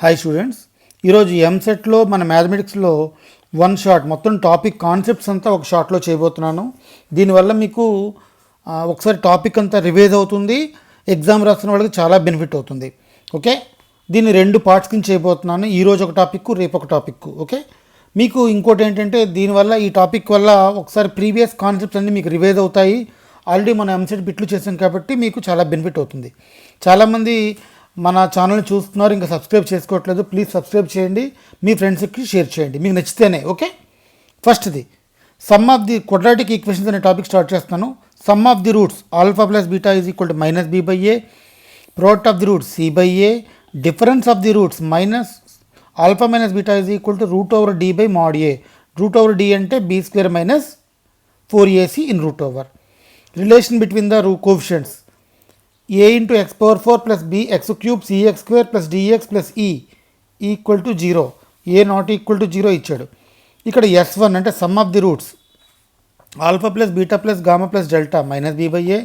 Hi students, ఈరోజు ఎంసెట్లో మన మ్యాథమెటిక్స్లో వన్ షాట్ మొత్తం టాపిక్ కాన్సెప్ట్స్ అంతా ఒక షాట్లో చేయబోతున్నాను. దీనివల్ల మీకు ఒకసారి టాపిక్ అంతా రివైజ్ అవుతుంది, ఎగ్జామ్ రాసిన వాళ్ళకి చాలా బెనిఫిట్ అవుతుంది. ఓకే, దీన్ని 2 పార్ట్స్ కింద చేయబోతున్నాను. ఈరోజు ఒక టాపిక్, రేపు ఒక టాపిక్. ఓకే, మీకు ఇంకోటి ఏంటంటే దీనివల్ల ఈ టాపిక్ వల్ల ఒకసారి ప్రీవియస్ కాన్సెప్ట్స్ అన్నీ మీకు రివైజ్ అవుతాయి. ఆల్రెడీ మనం ఎంసెట్ బిట్లు చేసాం కాబట్టి మీకు చాలా బెనిఫిట్ అవుతుంది. చాలామంది మన ఛానల్ని చూస్తున్నారు, ఇంకా సబ్స్క్రైబ్ చేసుకోవట్లేదు. ప్లీజ్ సబ్స్క్రైబ్ చేయండి, మీ ఫ్రెండ్స్కి షేర్ చేయండి మీకు నచ్చితేనే. ఓకే, ఫస్ట్ది sum of the quadratic equations అనే టాపిక్ స్టార్ట్ చేస్తాను. Sum of the roots alpha plus beta is equal to minus b by a, product of the roots c by a, difference of the roots minus alpha minus beta is equal to root over d by mod a. Root over d అంటే be square minus 4ac in root over. Relation between the coefficients a into x power 4 plus b x cube cx square plus dx plus e equal to 0. a not equal to 0 ఇచ్చాడు. ఇక్కడ s1 అంటే sum of the roots alpha plus beta plus gamma plus delta minus b by a.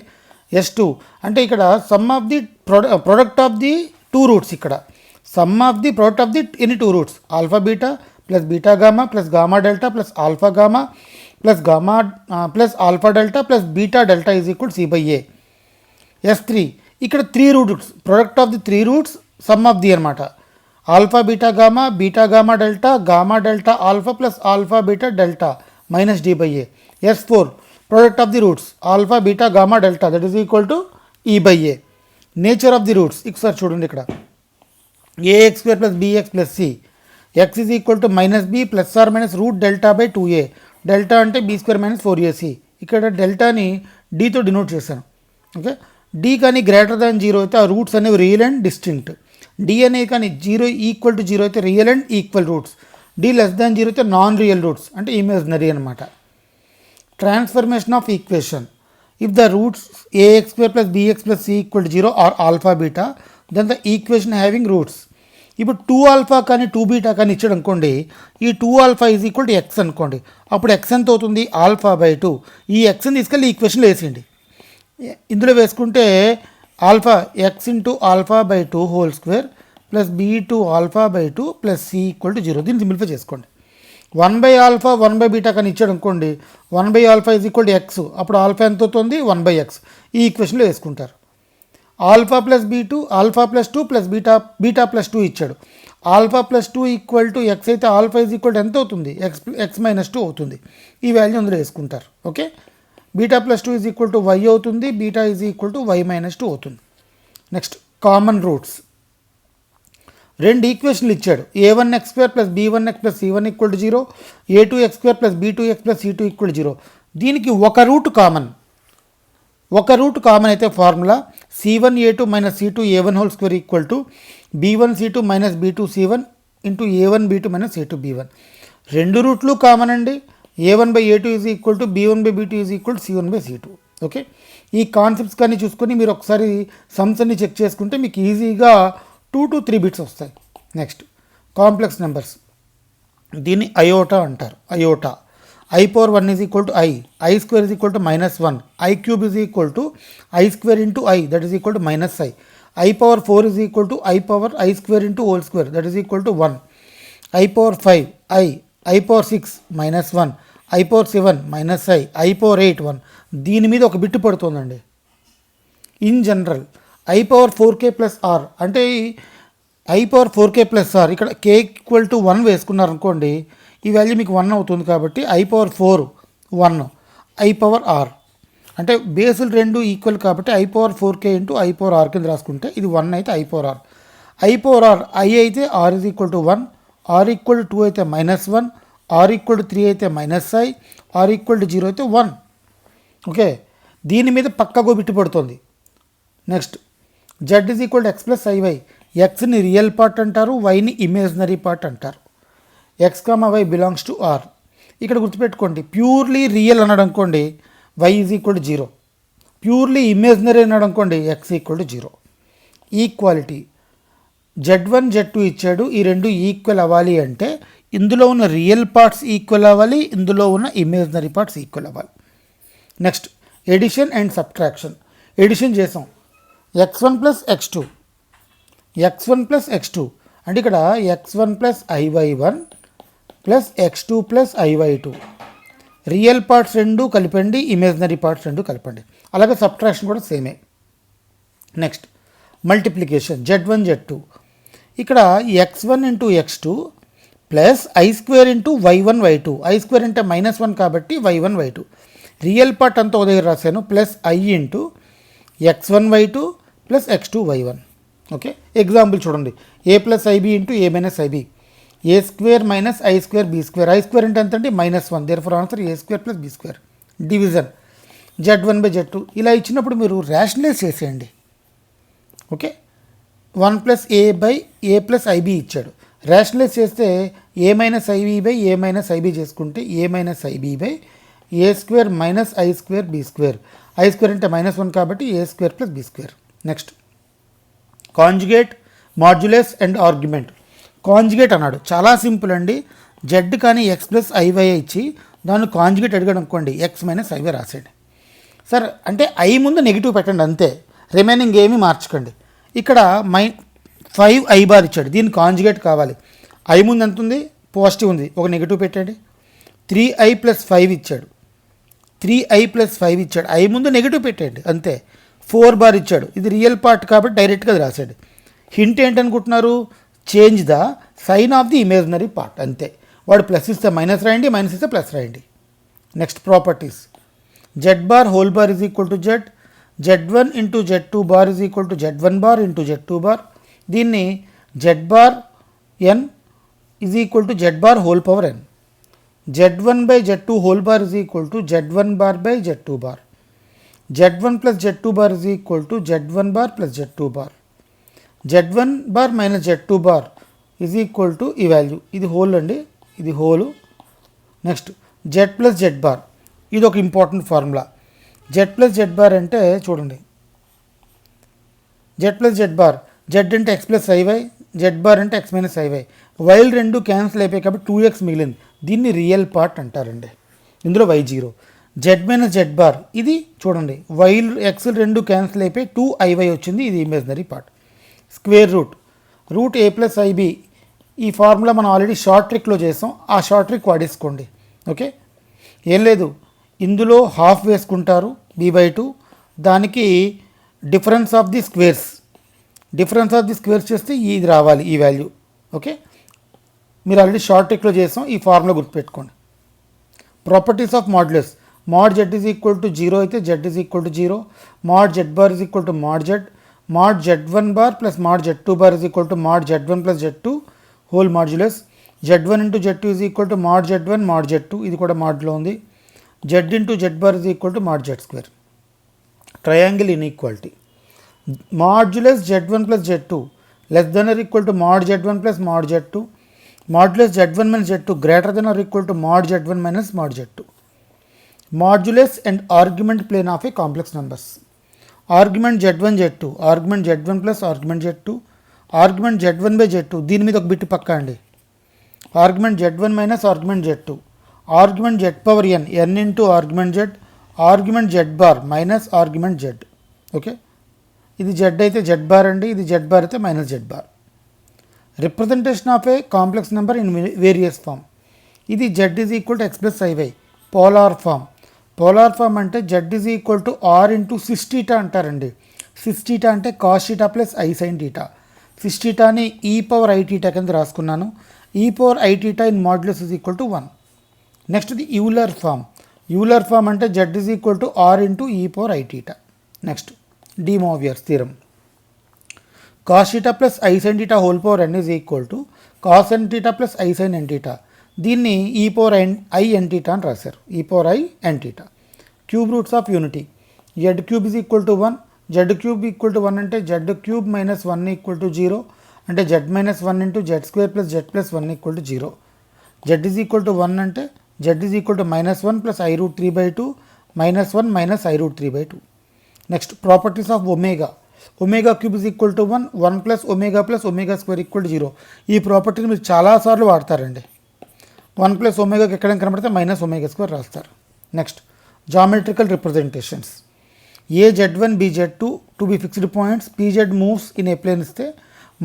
s2 అంటే ఇక్కడ sum of the product of the 2 roots. ఇక్కడ sum of the product of the any 2 roots alpha beta plus beta gamma plus gamma delta plus alpha gamma plus gamma plus alpha delta plus beta delta is equal c by a. S3 ఇక్కడ 3 roots, product of the 3 roots sum of the అనమాట. Alpha beta gamma delta alpha plus alpha beta delta minus d by a. S4 product of the roots alpha beta gamma delta that is equal to e by a. Nature of the roots ఒకసారి చూడండి. ఇక్కడ ax square plus bx plus c, x is equal to minus b plus or minus root delta by 2a. Delta అంటే be square minus 4ac. ఇక్కడ డెల్టాని డీతో denote చేశాను. Okay, D కానీ greater than 0 అయితే ఆ రూట్స్ అనేవి రియల్ అండ్ డిస్టింక్ట్. డి అనేవి కానీ 0 ఈక్వల్ టు 0 అయితే real and equal roots. D less than 0 అయితే నాన్ రియల్ రూట్స్ అంటే ఇమేజినరీ అనమాట. Transformation of equation if the roots ax square plus bx plus C equal to 0 are alpha beta then the equation having roots. ఇప్పుడు 2 alpha కానీ 2 beta కానీ ఇచ్చాడు అనుకోండి, ఈ 2 alpha is equal to x అనుకోండి. అప్పుడు ఎక్స్ ఎంత అవుతుంది? Alpha by 2. ఈ ఎక్స్ని తీసుకెళ్ళి ఈక్వేషన్లో వేసేయండి. ఇందులో వేసుకుంటే alpha x into alpha by 2 whole square plus B to alpha by 2 plus C equal to 0. దీన్ని సింప్లిఫై చేసుకోండి. 1 బై ఆల్ఫా 1 బై బీటా కానీ ఇచ్చాడు అనుకోండి, 1 by alpha is equal to x. అప్పుడు ఆల్ఫా ఎంత అవుతుంది? 1 బై ఎక్స్. ఈ ఈక్వేషన్లో వేసుకుంటారు. ఆల్ఫా ప్లస్ బీ2 alpha plus 2 plus beta plus 2 ఇచ్చాడు. Alpha plus 2 equal to x అయితే ఆల్ఫా ఈజ్ ఈక్వల్ టు ఎంత అవుతుంది? ఎక్స్ మైనస్ 2 అవుతుంది. ఈ వాల్యూ అందులో వేసుకుంటారు. Okay, beta plus 2 is equal to y అవుతుంది, beta is equal to y minus 2 అవుతుంది. Next common roots. 2 ఈక్వేషన్లు ఇచ్చాడు. a1x square plus b1x plus c1 equal to 0, a2x square plus b2x plus c2 equal to 0. దీనికి ఒక root common అయితే formula c1a2 minus c2a1 whole square equal to b1c2 minus b2c1 into a1b2 minus a2b1. 2 రూట్లు common అండి. a1 by a2 is equal to b1 by b2 is equal to c1 by c2. Okay, ఈ concepts కానీ చూసుకొని మీరు ఒకసారి sums అన్ని check చేసుకుంటే మీకు ఈజీగా 2 to 3 బిట్స్ వస్తాయి. Next complex numbers. దీన్ని అయోటా అంటారు. Iota i power 1 is equal to i square is equal to -1, i cube is equal to i square into i that is equal to -i power 4 is equal to i power i square into whole square that is equal to 1, i power 5 i power 6 -1, i power 7 -i power 8 1. దీని మీద ఒక bit పడుతుందండి. In general i power 4k plus R అంటే i power 4k plus R ఇక్కడ k equal to 1 వేసుకున్నారనుకోండి, ఈ value మీకు 1 అవుతుంది. కాబట్టి i power 4 1 i power R అంటే బేసులు 2 ఈక్వల్ కాబట్టి i power 4k into i power R కింద రాసుకుంటే ఇది 1 అయితే i power R. i power R i అయితే r is equal to 1, r equal to 2 అయితే -1, r ఈక్వల్ టు 3 అయితే -i, r ఈక్వల్ టు 0 అయితే 1. ఓకే, దీని మీద పక్కకు బిట్టు పడుతుంది. Next z is equal to x plus iy. ఎక్స్ని real part అంటారు, వైని ఇమేజినరీ పార్ట్ అంటారు. X comma y belongs to R. ఇక్కడ గుర్తుపెట్టుకోండి, ప్యూర్లీ రియల్ అన్నాడు అనుకోండి y is equal to 0, purely imaginary అన్నాడు అనుకోండి x equal to 0. Equality z1 z2 ఇచ్చాడు. ఈ 2 ఈక్వల్ అవ్వాలి అంటే ఇందులో ఉన్న రియల్ పార్ట్స్ ఈక్వల్ అవ్వాలి, ఇందులో ఉన్న ఇమేజినరీ పార్ట్స్ ఈక్వల్ అవ్వాలి. Next addition and subtraction. Addition చేసాం x1 plus x2 x1 plus x2 అంటే ఇక్కడ x1 plus IY1 plus x2 plus IY2 real parts రెండు కలిపండి, ఇమేజినరీ పార్ట్స్ రెండు కలపండి. అలాగే సబ్ట్రాక్షన్ కూడా సేమే. Next multiplication Z1 Z2. ఇక్కడ x1 into x2 plus I² into y1 y2. I² అంటే -1 కాబట్టి y1 y2. రియల్ పార్ట్ అంతా ఒక దగ్గర రాశాను, plus I into x1 y2 plus x2 y1. Okay, example చూడండి. a plus IB into a minus IB. a² minus I² b². I² అంటే ఎంత అంటే -1. Therefore answer a² plus b². Division Z1/Z2. ఇలా ఇచ్చినప్పుడు మీరు రేషనలైజ్ చేసేయండి. Okay, 1 plus a plus IB ఇచ్చాడు. Rationalise చేస్తే a minus IB by a minus IB చేసుకుంటే a minus IB by a² minus I² b². I² అంటే -1 కాబట్టి a² plus b². Next conjugate, modulus and argument. Conjugate అన్నాడు, చాలా simple అండి. Z కానీ x plus IY ఇచ్చి దాన్ని కాంజుగేట్ అడిగాడు అనుకోండి, x మైనస్ IY రాసేయండి. సార్ అంటే I ముందు నెగిటివ్ పెట్టండి అంతే, రిమైనింగ్ ఏమీ మార్చకండి. ఇక్కడ 5i బార్ ఇచ్చాడు, దీని కాంజుగేట్ కావాలి. I ముందు ఎంత ఉంది? పాజిటివ్ ఉంది, ఒక నెగిటివ్ పెట్టండి. 3i ప్లస్ 5 ఇచ్చాడు, 3i ప్లస్ 5 ఇచ్చాడు, I ముందు నెగిటివ్ పెట్టండి అంతే. 4 బార్ ఇచ్చాడు, ఇది రియల్ పార్ట్ కాబట్టి డైరెక్ట్గా అది రాశాడు. హింట్ ఏంటనుకుంటున్నారు? Change the sign of the imaginary part అంతే. వాడు ప్లస్ ఇస్తే మైనస్ రాయండి, మైనస్ ఇస్తే ప్లస్ రాయండి. Next properties. Z bar whole bar is equal to Z. Z1 into Z2 bar is equal to Z1 bar into Z2 bar. దీన్ని Z bar n is equal to Z bar whole power n. Z1 by Z2 whole bar is equal to Z1 bar by Z2 bar. Z1 plus Z2 bar is equal to Z1 bar plus Z2 bar. Z1 bar minus Z2 bar is equal to ఈ value, ఇది whole అండి, ఇది hole. Next Z plus Z bar, ఇది ఒక important formula. Z plus Z bar అంటే చూడండి, Z plus Z bar, Z అంటే x plus IY, Z bar అంటే x మైనస్ IY. వైల్ రెండు క్యాన్సిల్ అయిపోయాయి కాబట్టి 2x మిగిలింది, దీన్ని రియల్ పార్ట్ అంటారండి. ఇందులో y0. Z minus Z bar, ఇది చూడండి, వైల్ x రెండు క్యాన్సిల్ అయిపోయి 2IY వచ్చింది, ఇది imaginary part. Square root a plus IB, ఈ ఫార్ములా మనం ఆల్రెడీ షార్ట్ ట్రిక్లో చేసాం, ఆ షార్ట్ ట్రిక్ వాడేసుకోండి. ఓకే, ఏం లేదు, ఇందులో హాఫ్ వేసుకుంటారు b/2, దానికి difference of the squares, difference of the squares చేస్తే ఇది రావాలి, ఈ వాల్యూ. ఓకే, మీరు ఆల్రెడీ షార్ట్ ట్రిక్లో చేసాం, ఈ ఫార్ములా గుర్తుపెట్టుకోండి. Properties of modulus. mod z is equal to 0 అయితే z is equal to 0. mod z bar is equal to mod z. mod z1 bar plus mod z2 bar is equal to mod z1 plus z2 whole modulus. z1 into z2 is equal to mod z1 mod z2, ఇది కూడా మాడ్లో ఉంది. z into z bar is equal to mod z². Triangle inequality. Modulus z1 plus z2 less than or equal to mod z1 plus mod z2. Modulus z1 minus z2 greater than or equal to mod z1 minus mod z2. Modulus and argument plane of a complex numbers. Argument Z1 Z2, argument Z1 plus argument Z2, argument Z1 by Z2, దీని మీద ఒక bit పక్క అండి. Argument Z1 minus argument Z2, argument Z power n, n into argument Z, argument Z bar minus argument Z. Okay, ఇది Z అయితే Z bar అండి, ఇది Z bar అయితే minus Z bar. Representation of a complex number in various form. ఇది Z is equal to x plus IY, polar form. Polar form అంటే Z is equal to R into cis theta అంటారండి. Cis theta అంటే cos theta plus I sine theta. Cis థీటాని e power I theta కింద రాసుకున్నాను. e power I theta in modulus is equal to 1. Next ఇది Euler form. Euler form అంటే Z is equal to R into e power I theta. Next de Moivre's theorem. Cos theta plus I sine theta whole power n is equal to cos n theta plus I sine n theta. దీన్ని e power I n theta అని రాశారు, ఈ power I n theta. Cube roots of unity. Z cube is equal to 1, Z cube equal to 1 అంటే Z cube minus 1 equal to 0, అంటే Z minus 1 into Z² plus Z plus 1 equal to 0. Z is equal to 1 అంటే Z is equal to -1 plus I√3/2 -1 minus I√3/2. Next properties of omega. Omega cube is equal to 1, 1 plus omega square equal to 0. ఈ ప్రాపర్టీని మీరు చాలాసార్లు వాడతారండి. 1 plus ఒమేగాకి ఎక్కడైనా కనబడితే minus omega రాస్తారు. Next geometrical representations. A Z1 B Z2 to be fixed points, PZ moves in a plane ఇస్తే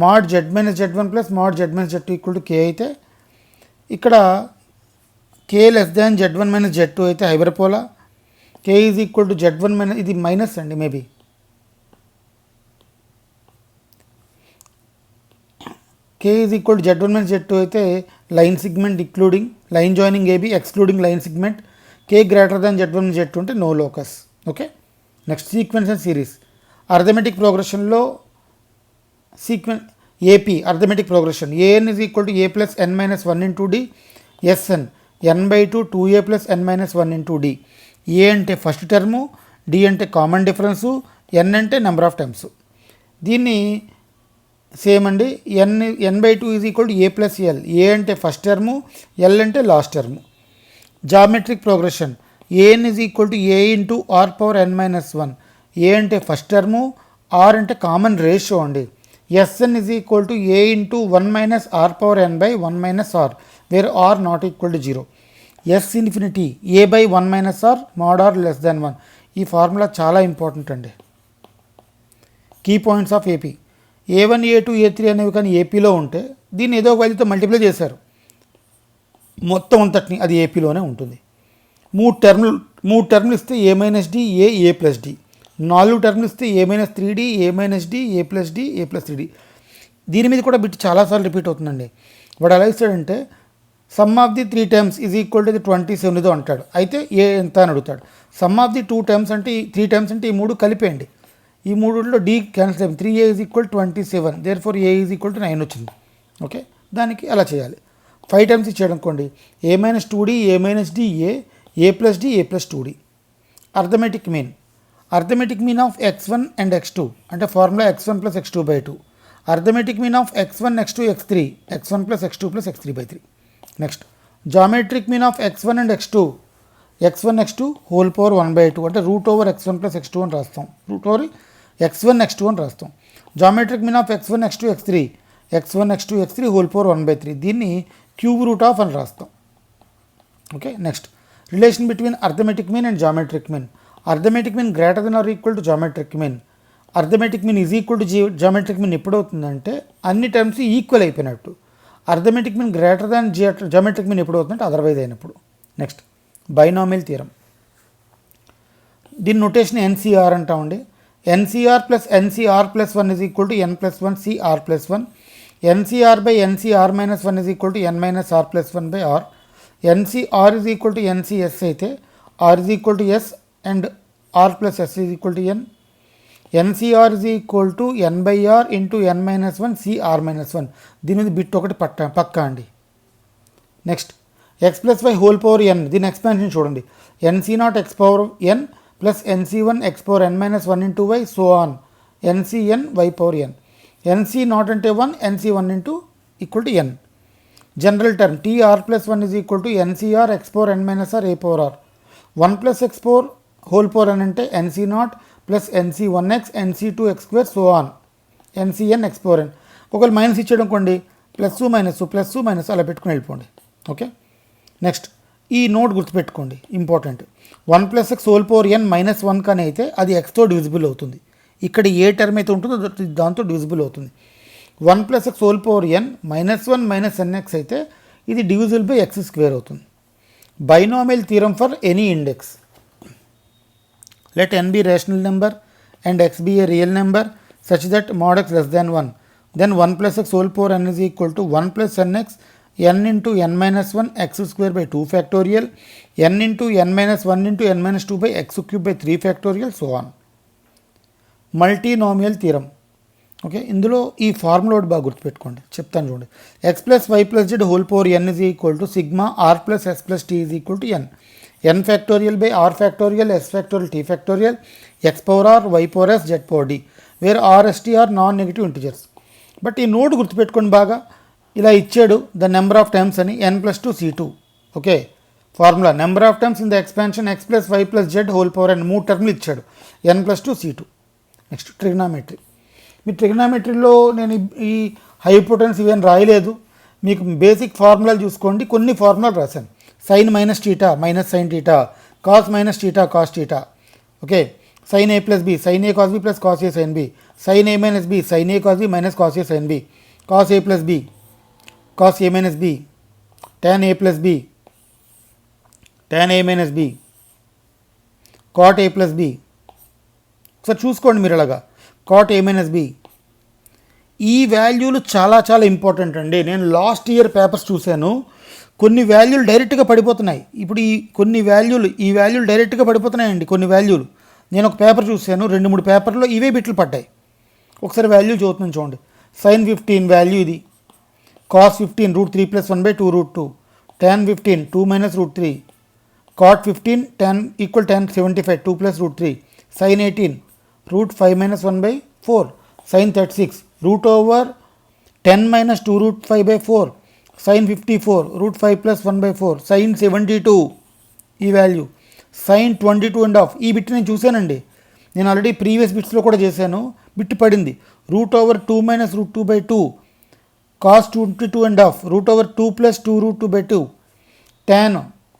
mod z minus z one plus mod z minus z two equal to k అయితే, ఇక్కడ k less than z one minus z two అయితే hyperbola, k is equal to z one minus, ఇది minus అండి maybe, k is equal to z one minus z two అయితే line segment including line joining AB excluding line segment, k greater than z one z two అంటే no locus. Okay, next sequence and series. Arithmetic ప్రోగ్రెషన్లో sequence AP arithmetic progression a n is equal to a plus n minus one into d, s n n by two 2a plus n minus one into d. A అంటే first term, d అంటే common difference, n అంటే number of terms. దీన్ని same అండి, n by two is equal to a plus l, a అంటే first term, l అంటే last term. Geometric progression a n is equal to a into r power N minus one, a అంటే first term, r అంటే common ratio అండి. S n is equal to a into one minus r power n by one minus r, where r not equal to zero. S infinity a by one minus r mod r less than one. ఈ formula చాలా important అండి. Key points of AP, ఏ1 ఏ2 ఏ3 అనేవి కానీ ఏపీలో ఉంటే దీన్ని ఏదో ఒక వాల్యూతో మల్టిప్లై చేశారు, మొత్తం అంతటిని అది ఏపీలోనే ఉంటుంది. మూడు టర్ములు ఇస్తే ఏ minus d, a plus D. 4 టర్ములు ఇస్తే ఏ minus 3d, A minus d, a plus d, a plus 3d. దీని మీద కూడా బిట్ చాలాసార్లు రిపీట్ అవుతుందండి. వాడు ఎలా ఇస్తాడంటే sum of the 3 times is equal to the 27 అంటాడు, అయితే ఏ ఎంత అని అడుగుతాడు. సమ్ ఆఫ్ ది 2 టైమ్స్ అంటే 3 టైమ్స్ అంటే ఈ 3 కలిపేయండి, ఈ 3లో డి క్యాన్సిల్ అయిపోయింది, 3a is equal 27, therefore A is equal to 9 వచ్చింది. ఓకే, దానికి అలా చేయాలి. 5 టైమ్స్ ఇచ్చాడు అనుకోండి, a minus 2d, a minus d, a plus d, a plus 2d. Arithmetic mean of x1 and x2 అంటే formula x1 plus x2 by 2. Arithmetic mean of x1 x2 x3, x1 plus x2 plus x3 by 3. Next geometric mean of x1 and x2, x1 x2 whole power 1 by 2 అంటే root over x1 plus x2 అని రాస్తాం, root over x1 x2 అని రాస్తాం. Geometric mean of x1 x2 x3, x1 x2 x3 whole power 1 by 3, దీన్ని cube root of అని రాస్తాం. Okay, next relation between arithmetic mean and geometric mean. Arithmetic mean greater than or equal to geometric mean. Arithmetic mean is equal to geometric mean ఎప్పుడు అవుతుందంటే అన్ని terms equal అయిపోయినట్టు. Arithmetic mean greater than geometric mean ఎప్పుడు అవుతుందంటే otherwise అయినప్పుడు. Next binomial theorem, దీని notation NCR అంటామండి. N c r plus n c r plus 1 is equal to n plus 1 c r plus 1. N c r by n c r minus 1 is equal to n minus r plus 1 by r. N c r is equal to n c s అయితే r is equal to s and r plus s is equal to n. N c r is equal to n by r into n minus 1 c r minus 1. దీని మీద bit ఒకటి పక్కా అండి. Next x plus y whole power n, దీని expansion చూడండి, NC not x power n plus NC one x power N minus 1 into y so on NCN y power n. NC not అంటే 1, NC one into equal to n. General term TR plus 1 is equal to NCR x power N minus R A power R. 1 plus x power whole power n అంటే NC not plus NC one x ఎన్సీ2 X square so on n c n x power n. ఒకవేళ minus ఇచ్చాడు అనుకోండి, plus minus అలా పెట్టుకుని వెళ్ళిపోండి. Okay, next ఈ note గుర్తుపెట్టుకోండి, important. 1 plus x whole power ఎన్ minus 1 కానీ అయితే అది ఎక్స్తో డివిజిబుల్ అవుతుంది. ఇక్కడ ఏ టర్మ్ అయితే ఉంటుందో దాంతో డివిజిబుల్ అవుతుంది. 1 ప్లస్ ఎక్స్ హోల్ పవర్ ఎన్ మైనస్ 1 మైనస్ ఎన్ఎక్స్ అయితే ఇది డివిజిబుల్ బై ఎక్స్ స్క్వేర్ అవుతుంది. Binomial theorem for any index. Let N be rational number and x be a real number such that mod x less than 1. Then 1 plus x whole power n is equal to 1 plus nx n into n minus 1 x square by 2 factorial n into n minus 1 into n minus 2 by x cube by 3 factorial so on. Multinomial theorem. Okay, ఇందులో ఈ formula ఒకటి బాగా గుర్తుపెట్టుకోండి, చెప్తాను చూడండి. X plus y plus Z whole power N is equal to sigma R plus S plus T is equal to N. N factorial by R factorial S factorial T factorial x power R y power S Z power D, where R S T are non negative integers. But ఈ note గుర్తుపెట్టుకోండి బాగా, ఇలా ఇచ్చాడు the number of times అని n plus 2 c2. Okay, formula number of times in the expansion x plus y plus Z whole power n 3 టర్మ్లు ఇచ్చాడు, n plus 2 c2. Next trigonometry. మీ ట్రిగ్నామెట్రీలో నేను ఈ హైపోటెన్స్ ఇవేం రాయలేదు, మీకు బేసిక్ ఫార్ములాలు చూసుకోండి. కొన్ని ఫార్ములాలు రాశాను, sine minus theta minus sine theta, cos minus theta cos theta. Okay, sine A plus B sine A cos B plus cos A sine B, sin a minus b, sin a cos b minus cos a sin b, cos a plus b, cos a minus b, tan a plus b, tan a minus b, cot a plus b. ఒకసారి చూసుకోండి మీరు ఇలాగా cot a minus b. ఈ వాల్యూలు చాలా చాలా important అండి. నేను last year papers చూశాను, కొన్ని వాల్యూలు డైరెక్ట్గా పడిపోతున్నాయి. ఇప్పుడు ఈ వాల్యూలు డైరెక్ట్గా పడిపోతున్నాయండి. కొన్ని వాల్యూలు నేను ఒక పేపర్ చూశాను, 2-3 పేపర్లో ఇవే బిట్లు పడ్డాయి. ఒకసారి వాల్యూ చదువుతున్నాను చూడండి. sin 15 వాల్యూ ఇది, cos 15 √3 + 1/2 √2, tan 15 2 - √3, cot 15 tan = tan 75 2 + √3, sin 18 √5 - 1/4, sin 36 √10 - 2 √5/4, sin 54 √5 + 1/4, sin 72 ఈ వాల్యూ, sin 22.5 ఈ బిట్ నేను చూశానండి. నేను ఆల్రెడీ ప్రీవియస్ బిట్స్లో కూడా చేశాను, బిట్ పడింది. √2 - √2/2, cos 22.5 √2 + 2 √2/2, tan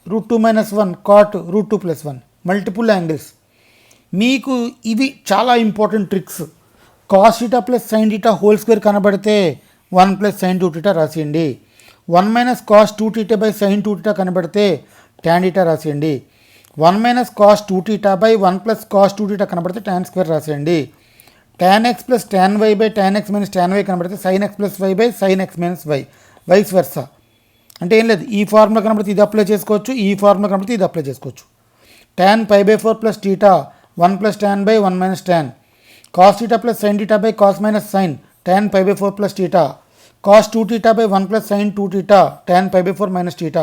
√2 - 1, cot √2 + 1, multiple angles. మీకు ఇవి చాలా important tricks. cos θ + sin θ whole square కనబడితే 1 + sin 2θ రాసేయండి. 1 - cos 2θ sin 2θ కనబడితే tan θ రాసేయండి. 1 - cos 2θ 1 + cos 2θ కనబడితే tan square రాసేయండి. tan x + tan y tan x - tan y కనబడితే sin x + y sin x - y, vice versa. అంటే ఏం లేదు, ఈ ఫార్ములా కనబడితే ఇది అప్లై చేసుకోవచ్చు, ఈ ఫార్ములా కనబడితే ఇది అప్లై చేసుకోవచ్చు. tan π/4 + θ 1 + tan 1 - tan, cos θ + sin θ cos - sin tan π/4 + θ, cos 2θ 1 + sin 2θ tan π/4 - θ,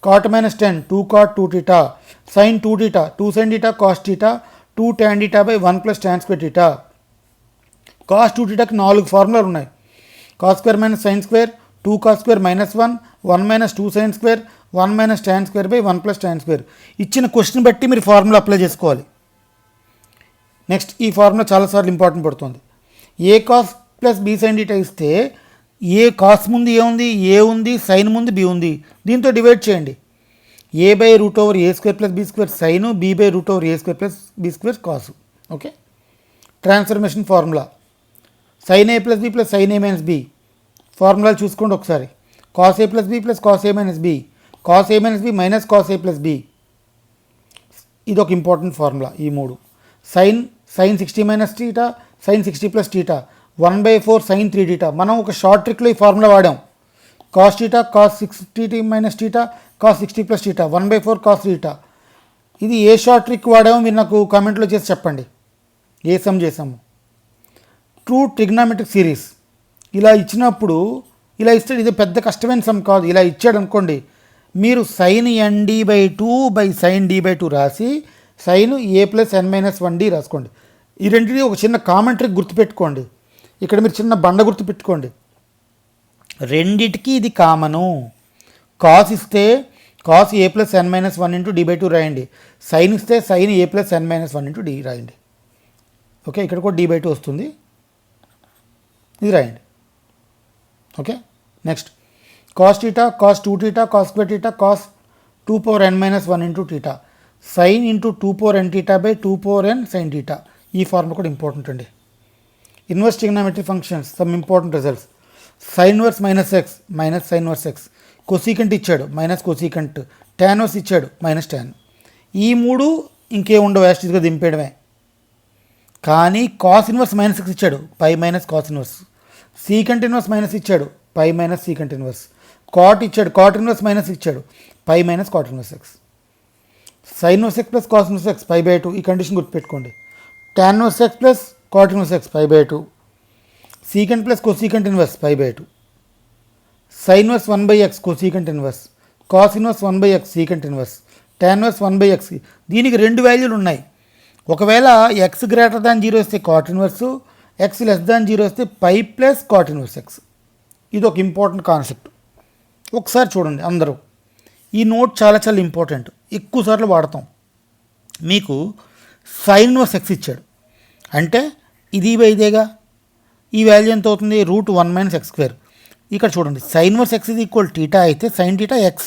cot - tan 2 cot 2θ, sin 2θ 2 sin θ cos θ 2 tan θ 1 + tan square θ. cos 2θకి 4 ఫార్ములాలు ఉన్నాయి. cos square - sin square, 2 cos square - 1, 1 - 2 sin square, 1 - tan square 1 + tan square. ఇచ్చిన question బట్టి మీరు formula apply చేసుకోవాలి. Next ఈ formula చాలాసార్లు important పడుతుంది. A cos plus B sine theta ఇస్తే a cos ముందు ఏ ఉంది, ఏ ఉంది, సైన్ ముందు బి ఉంది, దీంతో డివైడ్ చేయండి. a/√a² + b² sine, b/√a² + b² cos. Okay, transformation formula sin a + b + sin a - b. ఫార్ములాలు చూసుకోండి ఒకసారి. cos a + b + cos a - b, cos a - b - cos a + b. ఇది ఒక ఇంపార్టెంట్ ఫార్ములా. ఈ 3 sin 60 - θ sin 60 + θ 1/4 sin 3θ. మనం ఒక short ట్రిక్లో ఈ formula వాడాం. cos θ cos 60 - θ cos 60 + θ 1/4 cos 3θ. ఇది ఏ షార్ట్ ట్రిక్ వాడామో మీరు నాకు కామెంట్లో చేసి చెప్పండి. ఏ సమ్ చేసాము. ట్రూ ట్రిగ్నామెట్రిక్ సిరీస్ ఇలా ఇచ్చినప్పుడు, ఇలా ఇస్తే ఇది పెద్ద కష్టమైన సమ్ కాదు. ఇలా ఇచ్చాడు అనుకోండి, మీరు sin ND/2 sin D/2 రాసి sin a + n - 1d రాసుకోండి. ఈ రెండింటిని ఒక చిన్న కామన్ ట్రిక్ గుర్తుపెట్టుకోండి. ఇక్కడ మీరు చిన్న బండ గుర్తుపెట్టుకోండి. రెండిటికి ఇది కామను. కాస్ ఇస్తే కాస్ a + n - 1 d/2 రాయండి. సైన్ ఇస్తే సైన్ a + n - 1 d రాయండి. ఓకే, ఇక్కడ కూడా d/2 వస్తుంది, ఇది రాయండి. Okay, next cos θ cos 2θ cos square θ cos 2n - 1 θ sin 2n θ 2n sin θ. ఈ ఫార్ములా కూడా ఇంపార్టెంట్ అండి. Inverse trigonometric functions some important results. sin inverse -x sin inverse x, cosecant ఇచ్చాడు -కొసీకెంట్, tan ఇన్వర్స్ ఇచ్చాడు -tan. ఈ 3 ఇంకే ఉండవు, యాస్టిస్గా దింపేయడమే. కానీ cos inverse -x ఇచ్చాడు, π - cos inverse. Secant inverse minus ఇచ్చాడు, π - సీకెంట్ ఇన్వర్స్. కాట్ ఇచ్చాడు, కాట్ ఇన్వర్స్ మైనస్ ఇచ్చాడు, π - cot inverse x. Sine inverse x + cos inverse x π/2. ఈ కండిషన్ గుర్తుపెట్టుకోండి. tan inverse x + cot inverse x π/2. Secant + cosecant inverse π/2. Sine inverse 1/x cosecant inverse, cos inverse 1/x secant inverse, tan inverse 1/x. దీనికి 2 వాల్యూలు ఉన్నాయి. ఒకవేళ x > 0 వస్తే cot inverse, x <0 వస్తే π + cot inverse x. ఇది ఒక important concept. ఒకసారి చూడండి అందరూ, ఈ నోట్ చాలా చాలా ఇంపార్టెంట్, ఎక్కువసార్లు వాడతాం. మీకు సైన్ ఇన్వర్స్ x ఇచ్చాడు అంటే ఇది ఇదేగా, ఈ వాల్యూ ఎంత అవుతుంది, √1 - x². ఇక్కడ చూడండి, సైన్ ఇన్వర్స్ x = θ అయితే సైన్ θ x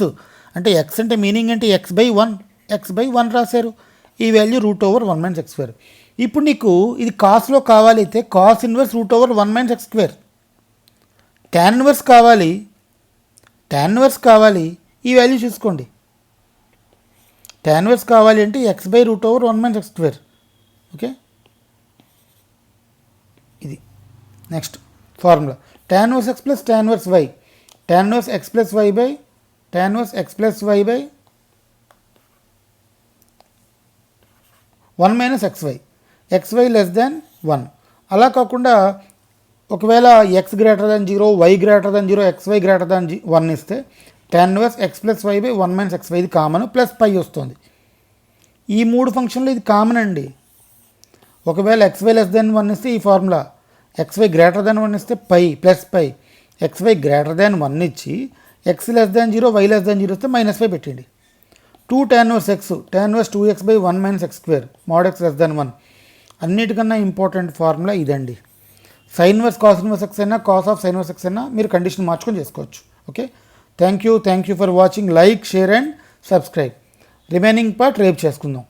అంటే x అంటే మీనింగ్ అంటే x/1 రాశారు. ఈ వాల్యూ √1 - x². ఇప్పుడు నీకు ఇది కాస్లో కావాలి అయితే cos inverse root over 1 minus x square. Tan inverse కావాలి, ట్యాన్ ఇన్వర్స్ కావాలి, ఈ వాల్యూ చూసుకోండి. ట్యాన్ ఇన్వర్స్ కావాలి అంటే x by root over 1 minus x square. Okay, ఇది next formula. Tan inverse x plus tan inverse y. Tan inverse x plus y by tan inverse x plus y by 1 minus x y. X y less than 1. అలా కాకుండా ఒకవేళ x greater than 0, why greater than 0, xy greater than 1 ఇస్తే tan inverse x plus y by 1 minus xy ఇది common, plus pi వస్తుంది. ఈ 3 ఫంక్షన్లు ఇది common అండి. ఒకవేళ ఎక్స్వై లెస్ దాన్ 1 ఇస్తే ఈ ఫార్ములా, ఎక్స్వై గ్రేటర్ దాన్ 1 ఇస్తే pi plus pi. X y greater than 1 ఇచ్చి x less than 0, y less than 0 ఇస్తే మైనస్ పై పెట్టండి. 2 tan inverse x, tan inverse 2x by 1 minus x square mod x less than 1. అన్నిటికన్నా important formula ఇదండి. Sine inverse cos inverse x అయినా, cos of sine inverse x అయినా మీరు condition మార్చుకొని చేసుకోవచ్చు. Okay, thank you for watching. Like, share and subscribe. Remaining part రేపు చేసుకుందాం.